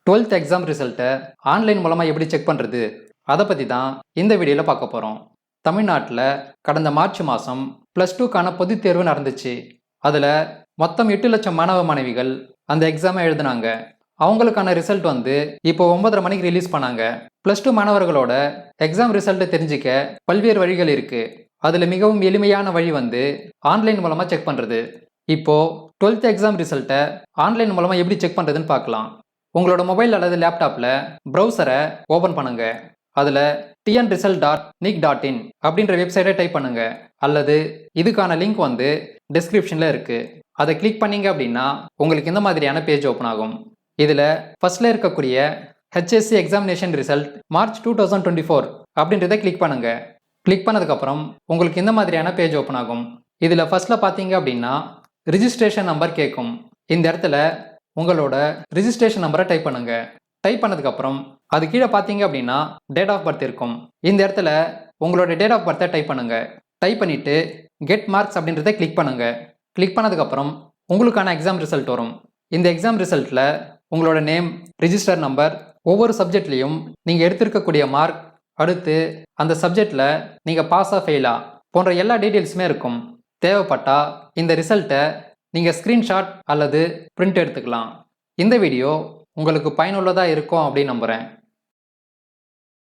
12th exam ரிசல்ட்டை online மூலமாக எப்படி செக் பண்ணுறது அதை பற்றி தான் இந்த வீடியோவில் பார்க்க போகிறோம். தமிழ்நாட்டில் கடந்த மார்ச் மாதம் +2க்கான பொதுத் தேர்வு நடந்துச்சு. அதில் மொத்தம் 8 லட்சம் மாணவ மாணவிகள் அந்த எக்ஸாமை எழுதினாங்க. அவங்களுக்கான ரிசல்ட் இப்போ 9:30 மணிக்கு ரிலீஸ் பண்ணாங்க. +2 மாணவர்களோட எக்ஸாம் ரிசல்ட்டை தெரிஞ்சிக்க பல்வேறு வழிகள் இருக்குது. அதில் மிகவும் எளிமையான வழி ஆன்லைன் மூலமாக செக் பண்ணுறது. இப்போது 12th எக்ஸாம் ரிசல்ட்டை ஆன்லைன் மூலமாக எப்படி செக் பண்ணுறதுன்னு பார்க்கலாம். உங்களோட மொபைல் அல்லது லேப்டாப்பில் ப்ரௌசரை ஓப்பன் பண்ணுங்க. அதில் tnresult.nic.in அப்படின்ற வெப்சைட்டை டைப் பண்ணுங்க. அல்லது இதுக்கான லிங்க் டிஸ்கிரிப்ஷனில் இருக்குது. அதை கிளிக் பண்ணீங்க அப்படின்னா உங்களுக்கு இந்த மாதிரியான பேஜ் ஓப்பன் ஆகும். இதில் ஃபர்ஸ்ட்ல இருக்கக்கூடிய HSC எக்ஸாமினேஷன் ரிசல்ட் மார்ச் 2024 அப்படின்றத கிளிக் பண்ணுங்க. கிளிக் பண்ணதுக்கப்புறம் உங்களுக்கு இந்த மாதிரியான பேஜ் ஓப்பன் ஆகும். இதில் ஃபர்ஸ்ட்ல பார்த்தீங்க அப்படின்னா ரிஜிஸ்ட்ரேஷன் நம்பர் கேட்கும். இந்த இடத்துல உங்களோட ரிஜிஸ்ட்ரேஷன் நம்பரை டைப் பண்ணுங்க. டைப் பண்ணதுக்கப்புறம் அது கீழே பார்த்தீங்க அப்படின்னா டேட் ஆஃப் பர்த் இருக்கும். இந்த இடத்துல உங்களோட டேட் ஆஃப் பர்த்தை டைப் பண்ணுங்க. டைப் பண்ணிட்டு கெட் மார்க்ஸ் அப்படின்றத கிளிக் பண்ணுங்க. கிளிக் பண்ணதுக்கப்புறம் உங்களுக்கான எக்ஸாம் ரிசல்ட் வரும். இந்த எக்ஸாம் ரிசல்ட்டில் உங்களோட நேம், ரிஜிஸ்டர் நம்பர், ஒவ்வொரு சப்ஜெக்ட்லேயும் நீங்கள் எடுத்திருக்கக்கூடிய மார்க், அடுத்து அந்த சப்ஜெக்டில் நீங்கள் பாஸா ஃபெயிலா போன்ற எல்லா டீட்டெயில்ஸுமே இருக்கும். தேவைப்பட்டா இந்த ரிசல்ட்டை நீங்கள் ஸ்க்ரீன்ஷாட் அல்லது பிரிண்ட் எடுத்துக்கலாம். இந்த வீடியோ உங்களுக்கு பயனுள்ளதாக இருக்கும் அப்படின்னு நம்புகிறேன்.